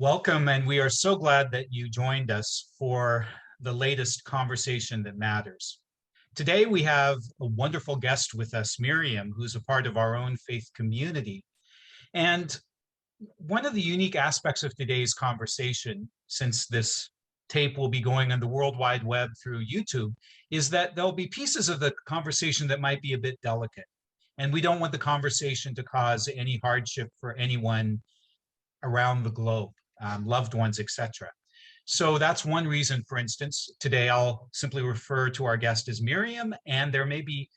Welcome, and we are so glad that you joined us for the latest conversation that matters. Today, we have a wonderful guest with us, Miriam, who's a part of our own faith community. And one of the unique aspects of today's conversation, since this tape will be going on the World Wide Web through YouTube, is that there'll be pieces of the conversation that might be a bit delicate. And we don't want the conversation to cause any hardship for anyone around the globe, loved ones, etc. So that's one reason, for instance, today I'll simply refer to our guest as Miriam, and there may be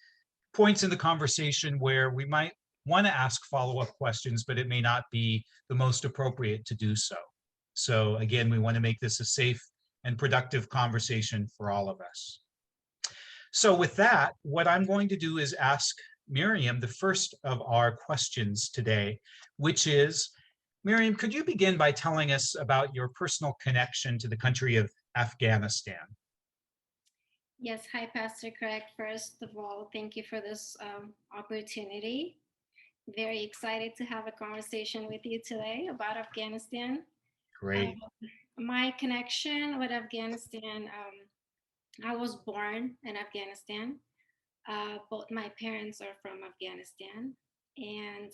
points in the conversation where we might want to ask follow-up questions, but it may not be the most appropriate to do so. So again, we want to make this a safe and productive conversation for all of us. So with that, what I'm going to do is ask Miriam the first of our questions today, which is, Mariam, could you begin by telling us about your personal connection to the country of Afghanistan? Yes, hi, Pastor Craig. First of all, thank you for this opportunity. Very excited to have a conversation with you today about Afghanistan. Um, Great. my connection with Afghanistan, I was born in Afghanistan. Both my parents are from Afghanistan. And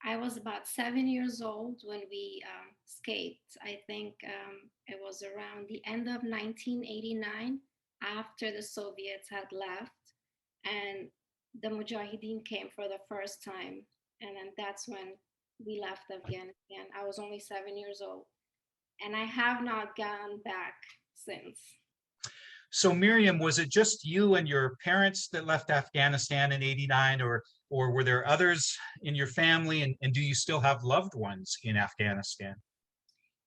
I was about 7 years old when we escaped. I think it was around the end of 1989 after the Soviets had left and the Mujahideen came for the first time. And then that's when we left Afghanistan. I was only 7 years old and I have not gone back since. So Miriam, was it just you and your parents that left Afghanistan in 89, or were there others in your family, and do you still have loved ones in Afghanistan?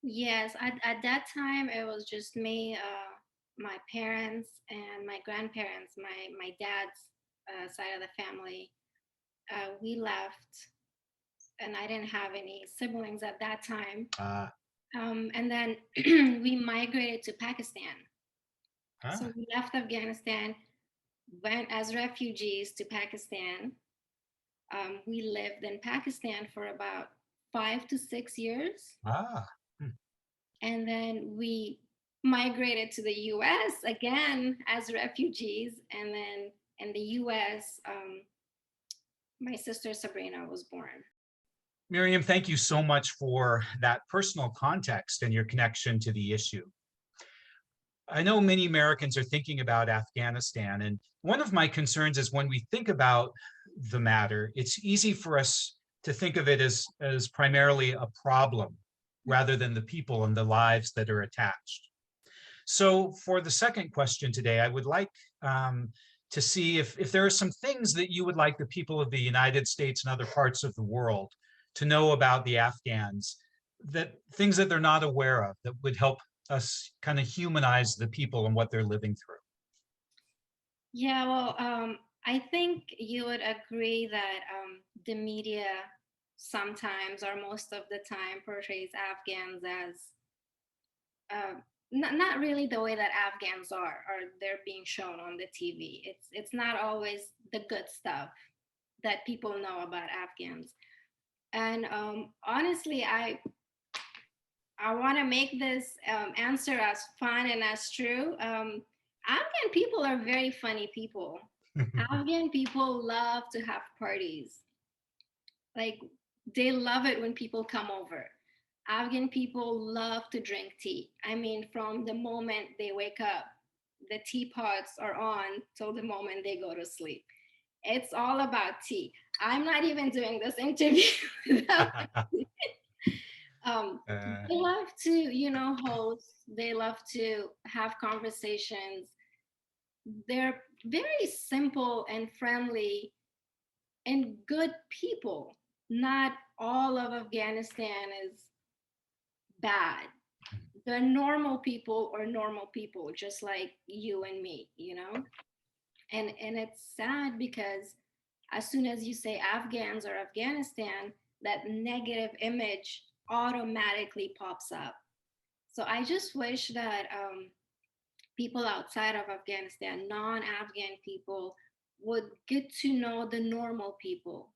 Yes, at that time it was just me, my parents, and my grandparents, my dad's side of the family. We left, and I didn't have any siblings at that time. Uh, And then we migrated to Pakistan. ah, So we left Afghanistan, went as refugees to Pakistan. We lived in Pakistan for about 5 to 6 years. ah. Hmm. And then we migrated to the US again as refugees. And then in the US, my sister Sabrina was born. Miriam, thank you so much for that personal context and your connection to the issue. I know many Americans are thinking about Afghanistan, and one of my concerns is when we think about the matter, it's easy for us to think of it as primarily a problem rather than the people and the lives that are attached. So for the second question today, I would like to see if there are some things that you would like the people of the United States and other parts of the world to know about the Afghans, that things that they're not aware of that would help us kind of humanize the people and what they're living through. Yeah, well, I think you would agree that the media sometimes or most of the time portrays Afghans as not really the way that Afghans are or they're being shown on the TV. It's not always the good stuff that people know about Afghans. And honestly, I want to make this answer as fun and as true. Afghan people are very funny people. Afghan people love to have parties. Like they love it when people come over. Afghan people love to drink tea. I mean, from the moment they wake up, the teapots are on till the moment they go to sleep. It's all about tea. I'm not even doing this interview without Uh, they love to, host. They love to have conversations. They're very simple and friendly and good people. Not all of Afghanistan is bad. They're normal people or normal people, just like you and me. And it's sad because as soon as you say Afghans or Afghanistan, that negative image automatically pops up. So I just wish that people outside of Afghanistan, non-Afghan people, would get to know the normal people,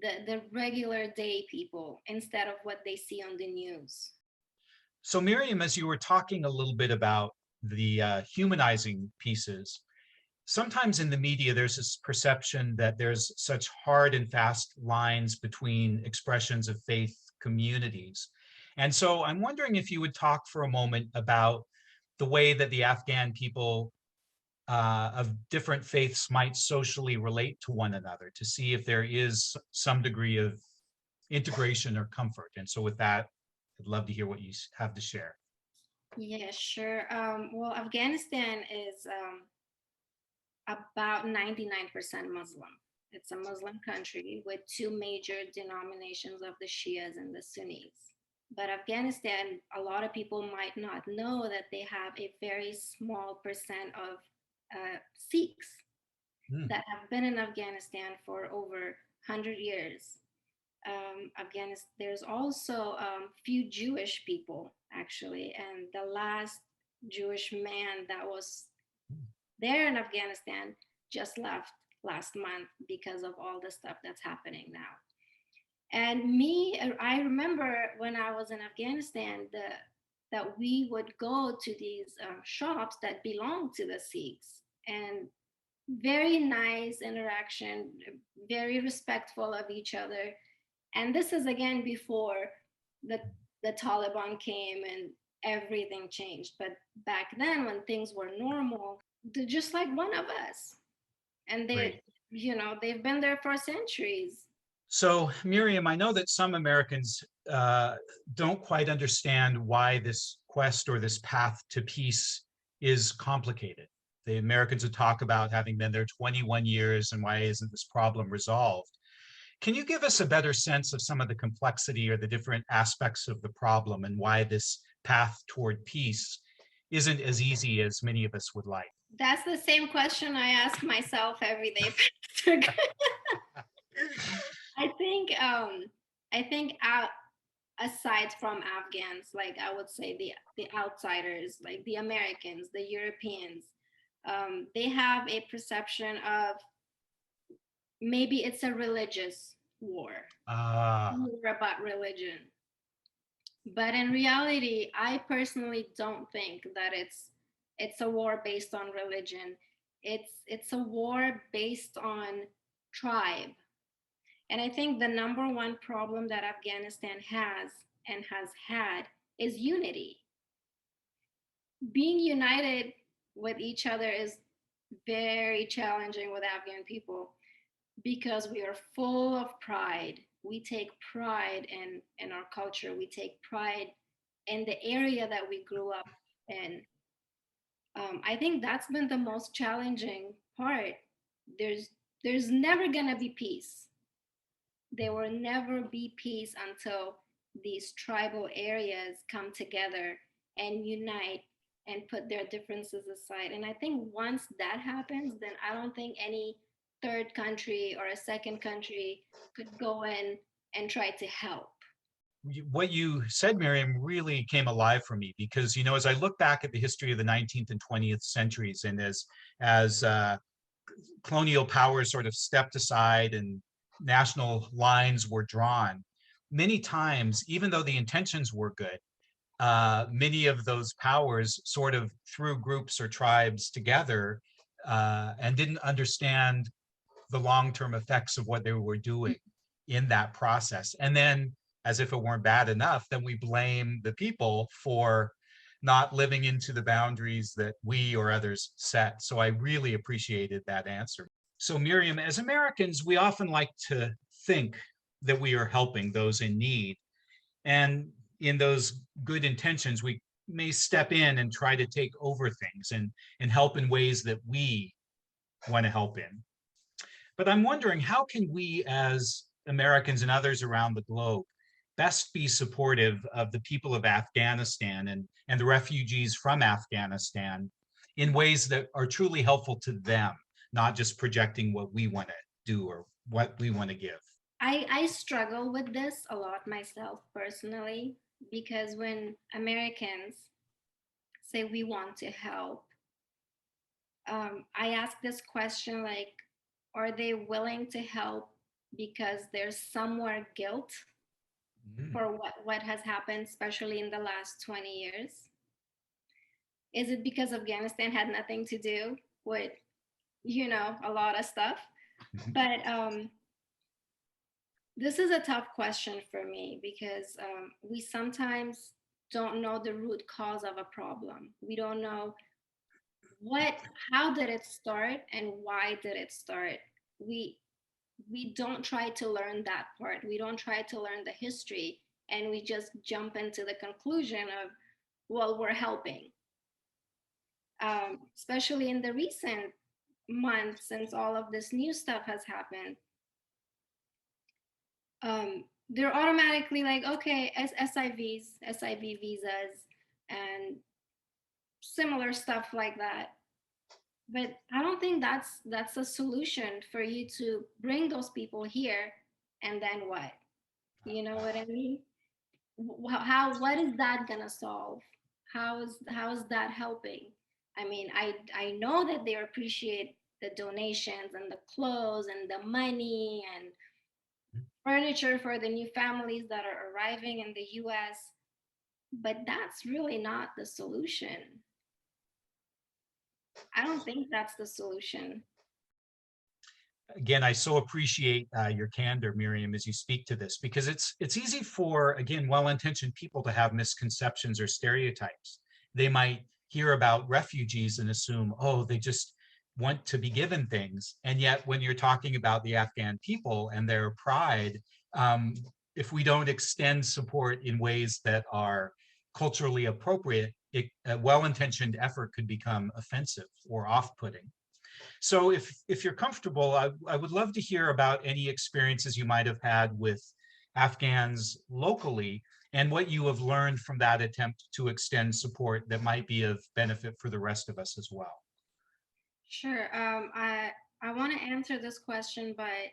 the regular day people, instead of what they see on the news. So Miriam, as you were talking a little bit about the humanizing pieces, sometimes in the media, there's this perception that there's such hard and fast lines between expressions of faith communities. And so I'm wondering if you would talk for a moment about the way that the Afghan people of different faiths might socially relate to one another to see if there is some degree of integration or comfort. And so with that, I'd love to hear what you have to share. Yeah, sure. Well, Afghanistan is about 99% Muslim. It's a Muslim country with two major denominations of the Shias and the Sunnis. But Afghanistan, a lot of people might not know that they have a very small percent of Sikhs Mm. that have been in Afghanistan for over 100 years. Afghanistan, there's also few Jewish people actually, and the last Jewish man that was there in Afghanistan just left last month because of all the stuff that's happening now. And I remember when I was in Afghanistan, that we would go to these shops that belong to the Sikhs, and very nice interaction, very respectful of each other. And this is again before the the Taliban came and everything changed. But back then, when things were normal, they're just like one of us, and Great. they've been there for centuries. So, Miriam, I know that some Americans don't quite understand why this quest or this path to peace is complicated. The Americans would talk about having been there 21 years and why isn't this problem resolved? Can you give us a better sense of some of the complexity or the different aspects of the problem and why this path toward peace isn't as easy as many of us would like? That's the same question I ask myself every day, Patrick. I think aside from Afghans, like I would say the outsiders, like the Americans, the Europeans, they have a perception of maybe it's a religious war, Ah, war about religion. But in reality, I personally don't think that it's a war based on religion. It's a war based on tribe. And I think the number one problem that Afghanistan has and has had is unity. Being united with each other is very challenging with Afghan people because we are full of pride. We take pride in our culture. We take pride in the area that we grew up in. I think that's been the most challenging part. There's there's never gonna be peace. There will never be peace until these tribal areas come together and unite and put their differences aside. And I think once that happens, then I don't think any third country or a second country could go in and try to help. what you said, Miriam, really came alive for me because, as I look back at the history of the 19th and 20th centuries, and as colonial powers sort of stepped aside and national lines were drawn, many times, even though the intentions were good, many of those powers sort of threw groups or tribes together and didn't understand the long-term effects of what they were doing in that process. And then, as if it weren't bad enough, then we blame the people for not living into the boundaries that we or others set. So I really appreciated that answer. So, Miriam, as Americans, we often like to think that we are helping those in need. And in those good intentions, we may step in and try to take over things and help in ways that we want to help in. But I'm wondering, how can we as Americans and others around the globe best be supportive of the people of Afghanistan and the refugees from Afghanistan in ways that are truly helpful to them, not just projecting what we want to do or what we want to give? I struggle with this a lot myself personally because when Americans say we want to help, I ask this question like, are they willing to help because there's somewhere guilt? Mm. for what has happened, especially in the last 20 years? Is it because Afghanistan had nothing to do with, a lot of stuff? But this is a tough question for me because we sometimes don't know the root cause of a problem. We don't know what, how did it start and why did it start. We we don't try to learn that part. We don't try to learn the history, and we just jump into the conclusion of, well, we're helping. Especially in the recent months, since all of this new stuff has happened, they're automatically like, okay, SIV visas, and similar stuff like that. But I don't think that's a solution for you to bring those people here, and then what? You know what I mean? How what is that gonna solve? How is that helping? I mean, I know that they appreciate the donations and the clothes and the money and furniture for the new families that are arriving in the US, but that's really not the solution. I don't think that's the solution. Again, I so appreciate your candor, Miriam, as you speak to this, because it's easy for, again, well-intentioned people to have misconceptions or stereotypes. They might hear about refugees and assume, oh, they just want to be given things. And yet, when you're talking about the Afghan people and their pride, um, if we don't extend support in ways that are culturally appropriate, a well-intentioned effort could become offensive or off-putting. So if you're comfortable, I would love to hear about any experiences you might have had with Afghans locally and what you have learned from that attempt to extend support that might be of benefit for the rest of us as well. Sure. I want to answer this question by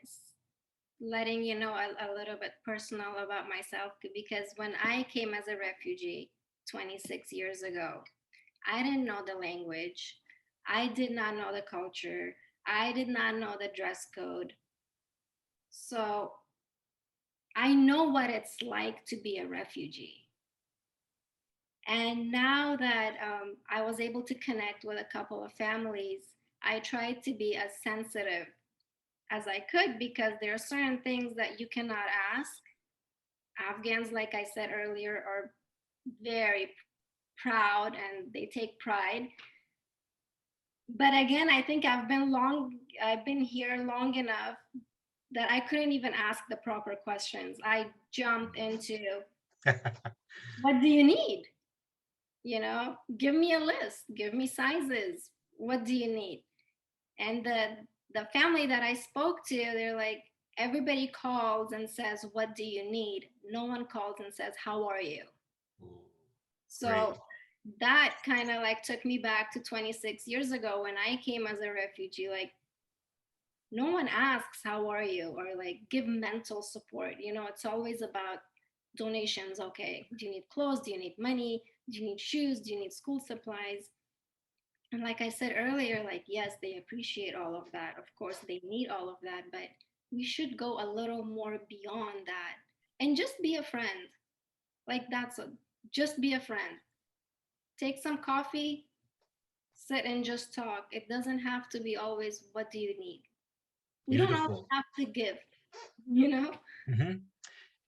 letting you know a little bit personal about myself, because when I came as a refugee 26 years ago, I didn't know the language. I did not know the culture. I did not know the dress code. So I know what it's like to be a refugee. And now that I was able to connect with a couple of families, I tried to be as sensitive as I could, because there are certain things that you cannot ask. Afghans, like I said earlier, are very proud and they take pride. But again, I think I've been here long enough that I couldn't even ask the proper questions. I jumped into, what do you need? Give me a list, give me sizes. What do you need? And the family that I spoke to, they're like, everybody calls and says, what do you need? No one calls and says, how are you? Great. So that kind of like took me back to 26 years ago when I came as a refugee. Like, no one asks, how are you? Or like, give mental support. It's always about donations. Okay, do you need clothes? Do you need money? Do you need shoes? Do you need school supplies? And like I said earlier, like, yes, they appreciate all of that. Of course, they need all of that, but we should go a little more beyond that and just be a friend. Like, just be a friend. Take some coffee, sit and just talk. It doesn't have to be always, what do you need? We don't always Beautiful. have to give, you know? Mhm.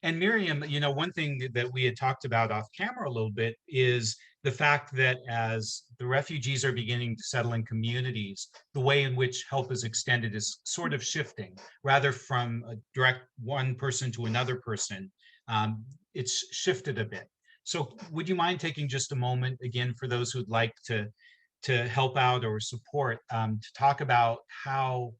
And Miriam, one thing that we had talked about off camera a little bit is the fact that as the refugees are beginning to settle in communities, the way in which help is extended is sort of shifting, rather from a direct one person to another person. Um, it's shifted a bit. So would you mind taking just a moment again for those who'd like to help out or support, to talk about how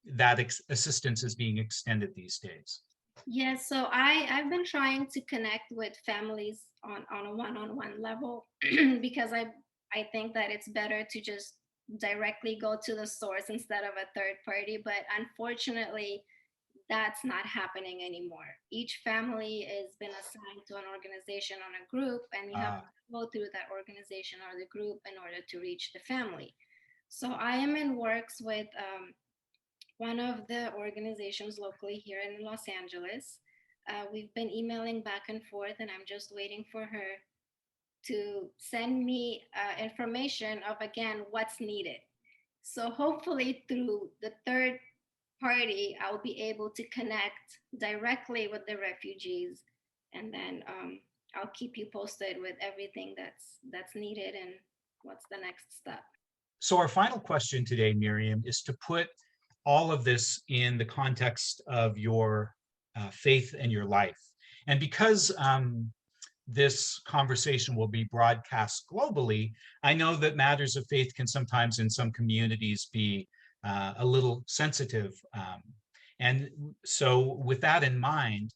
that assistance is being extended these days? Yes, so I've been trying to connect with families on a one-on-one level because I think that it's better to just directly go to the source instead of a third party. But unfortunately, that's not happening anymore. Each family has been assigned to an organization on a group, and you have Ah, to go through that organization or the group in order to reach the family. So I am in works with one of the organizations locally here in Los Angeles. We've been emailing back and forth, and I'm just waiting for her to send me information of, again, what's needed. So hopefully through the third party, I'll be able to connect directly with the refugees, and then I'll keep you posted with everything that's needed and what's the next step. So our final question today, Mariam, is to put all of this in the context of your faith and your life. And because this conversation will be broadcast globally, I know that matters of faith can sometimes in some communities be a little sensitive. And so with that in mind,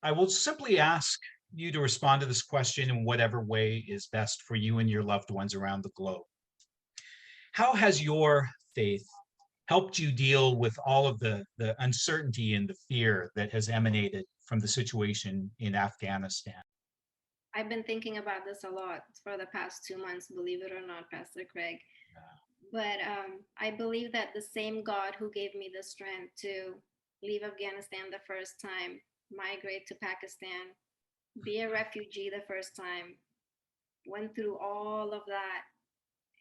I will simply ask you to respond to this question in whatever way is best for you and your loved ones around the globe. How has your faith helped you deal with all of the uncertainty and the fear that has emanated from the situation in Afghanistan? I've been thinking about this a lot for the past 2 months, believe it or not, Pastor Craig. But I believe that the same God who gave me the strength to leave Afghanistan the first time, migrate to Pakistan, be a refugee the first time, went through all of that,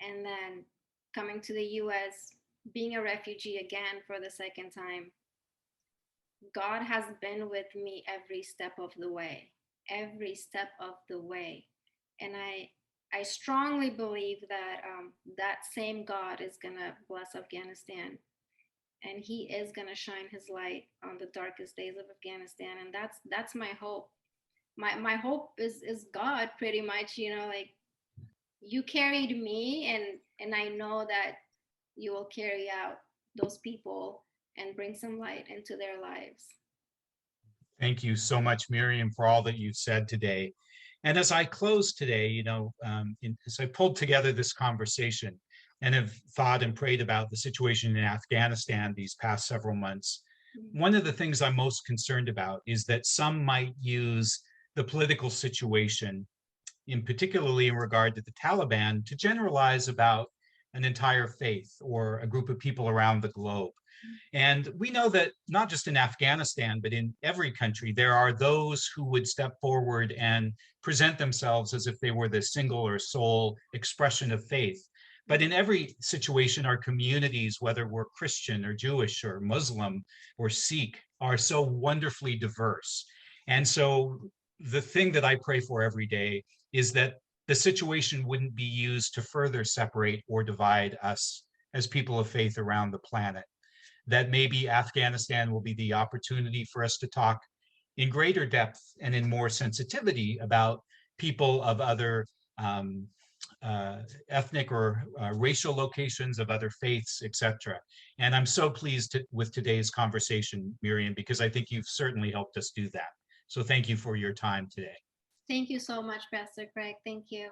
and then coming to the US, being a refugee again for the second time. God has been with me every step of the way, every step of the way. And I strongly believe that that same God is going to bless Afghanistan, and he is going to shine his light on the darkest days of Afghanistan. And that's my hope. My hope is God, pretty much, like, you carried me, and I know that you will carry out those people and bring some light into their lives. Thank you so much, Mariam, for all that you've said today. And as I close today, as I pulled together this conversation and have thought and prayed about the situation in Afghanistan these past several months, one of the things I'm most concerned about is that some might use the political situation, in particularly in regard to the Taliban, to generalize about an entire faith or a group of people around the globe. And we know that not just in Afghanistan, but in every country, there are those who would step forward and present themselves as if they were the single or sole expression of faith. But in every situation, our communities, whether we're Christian or Jewish or Muslim or Sikh, are so wonderfully diverse. And so the thing that I pray for every day is that the situation wouldn't be used to further separate or divide us as people of faith around the planet. That maybe Afghanistan will be the opportunity for us to talk in greater depth and in more sensitivity about people of other ethnic or racial locations, of other faiths, etc. And I'm so pleased with today's conversation, Mariam, because I think you've certainly helped us do that. So thank you for your time today. Thank you so much, Pastor Craig. Thank you.